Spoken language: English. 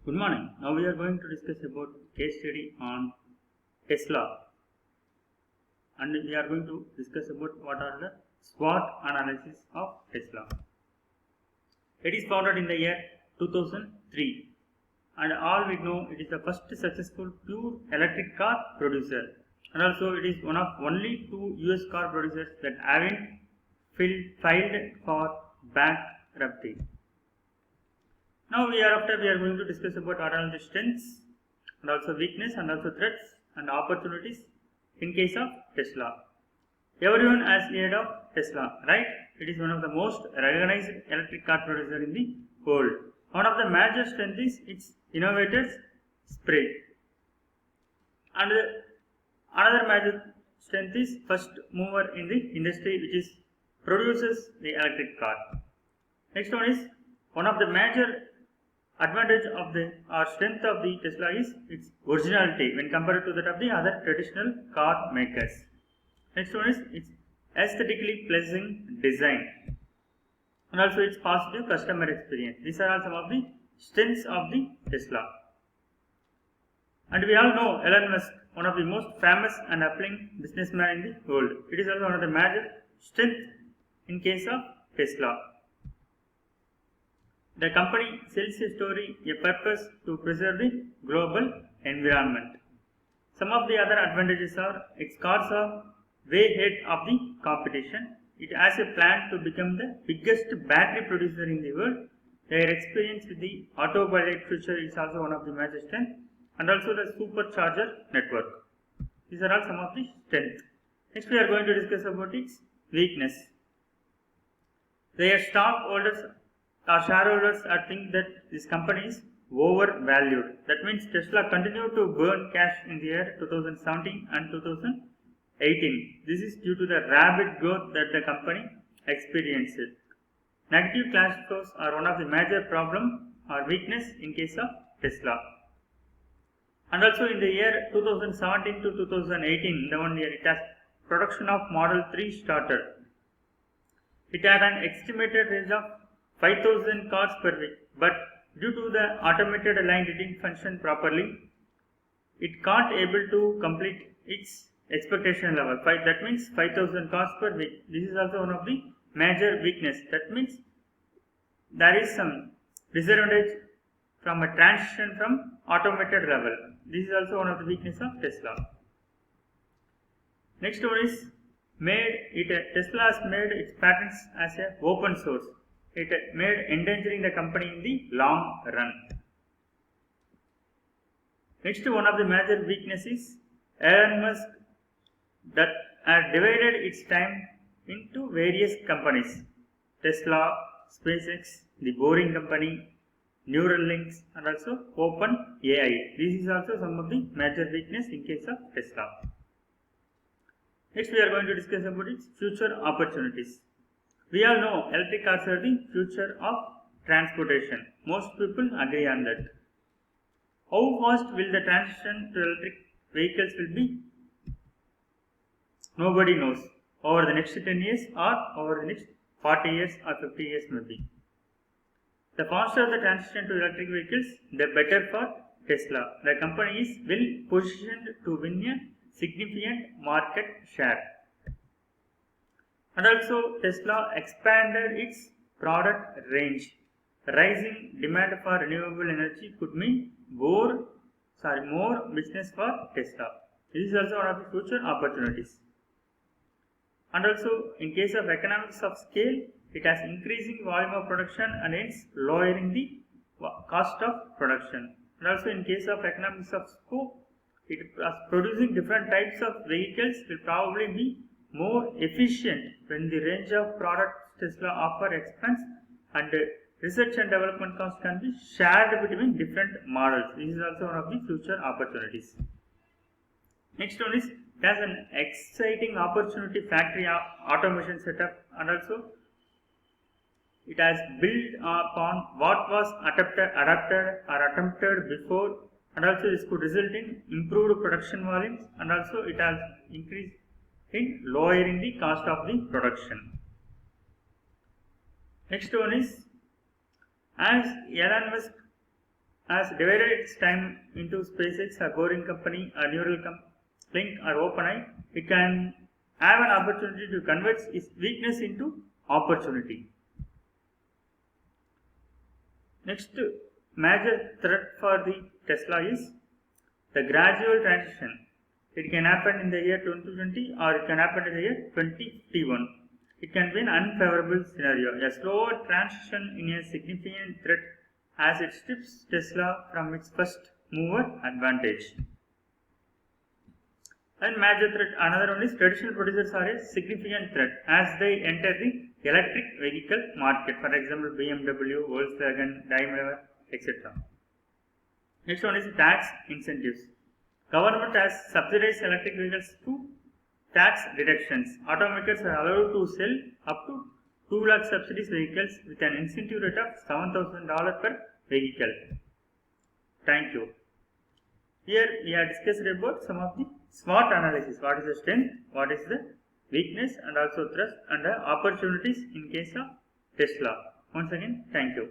Good morning. Now we are going to discuss about case study on Tesla, and we are going to discuss about what are the SWOT analysis of Tesla. It is founded in the year 2003, and all we know it is the first successful pure electric car producer, and also it is one of only two US car producers that haven't filed for bankruptcy. Now we are going to discuss about what are the strengths and also weakness and also threats and opportunities in case of Tesla. Everyone has heard of Tesla, right? It is one of the most recognized electric car producer in the world. One of the major strengths is its innovative spirit. And another major strength is first mover in the industry, which is produces the electric car. Next one is one of the major advantage of the or strength of the Tesla is its originality when compared to that of the other traditional car makers. Next one is its aesthetically pleasing design and also its positive customer experience. These are all some of the strengths of the Tesla. And we all know Elon Musk, one of the most famous and appealing businessman in the world. It is also one of the major strengths in case of Tesla. The company sells a story, a purpose to preserve the global environment. Some of the other advantages are its cars are way ahead of the competition. It has a plan to become the biggest battery producer in the world. Their experience with the autopilot feature is also one of the major strengths, and also the supercharger network. These are all some of the strengths. Next we are going to discuss about its weakness. Their stockholders our shareholders think that this company is overvalued. That means Tesla continued to burn cash in the year 2017 and 2018. This is due to the rapid growth that the company experienced. Negative cash flows are one of the major problem or weakness in case of Tesla. And also in the year 2017 to 2018, the 1 year, it has production of Model 3 started. It had an estimated range of 5,000 cars per week, but due to the automated line didn't function properly, it can't able to complete its expectation level. That means 5,000 cars per week. This is also one of the major weakness. That means there is some disadvantage from a transition from automated level. This is also one of the weakness of Tesla. Next one is Tesla has made its patents as a open source. It made endangering the company in the long run. Next, one of the major weaknesses, Elon Musk that had divided its time into various companies. Tesla, SpaceX, the Boring Company, Neuralink, and also OpenAI. This is also some of the major weakness in case of Tesla. Next, we are going to discuss about its future opportunities. We all know electric cars are the future of transportation. Most people agree on that. How fast will the transition to electric vehicles will be? Nobody knows. Over the next 10 years or over the next 40 years or 50 years maybe. The faster the transition to electric vehicles, the better for Tesla. The company is well positioned to win a significant market share. And also Tesla expanded its product range. Rising demand for renewable energy could mean more business for Tesla. This is also one of the future opportunities. And also in case of economics of scale, it has increasing volume of production and hence lowering the cost of production. And also in case of economics of scope, it is producing different types of vehicles will probably be more efficient when the range of products Tesla offer expands and research and development costs can be shared between different models. This is also one of the future opportunities. Next one is it has an exciting opportunity factory automation setup, and also it has built upon what was attempted before, and also this could result in improved production volumes, and also it has increased in lowering the cost of the production. Next one is, as Elon Musk has divided its time into SpaceX, a Boring Company, a Neuralink, or OpenAI. It can have an opportunity to convert its weakness into opportunity. Next major threat for the Tesla is the gradual transition. It can happen in the year 2020 or it can happen in the year 2051. It can be an unfavorable scenario. A slower transition in a significant threat as it strips Tesla from its first mover advantage. And major threat, another one is traditional producers are a significant threat as they enter the electric vehicle market. For example, BMW, Volkswagen, Daimler, etc. Next one is tax incentives. Government has subsidized electric vehicles through tax deductions. Automakers are allowed to sell up to 2 lakh subsidized vehicles with an incentive rate of $7,000 per vehicle. Thank you. Here we have discussed about some of the SWOT analysis. What is the strength, what is the weakness, and also thrust and the opportunities in case of Tesla. Once again, thank you.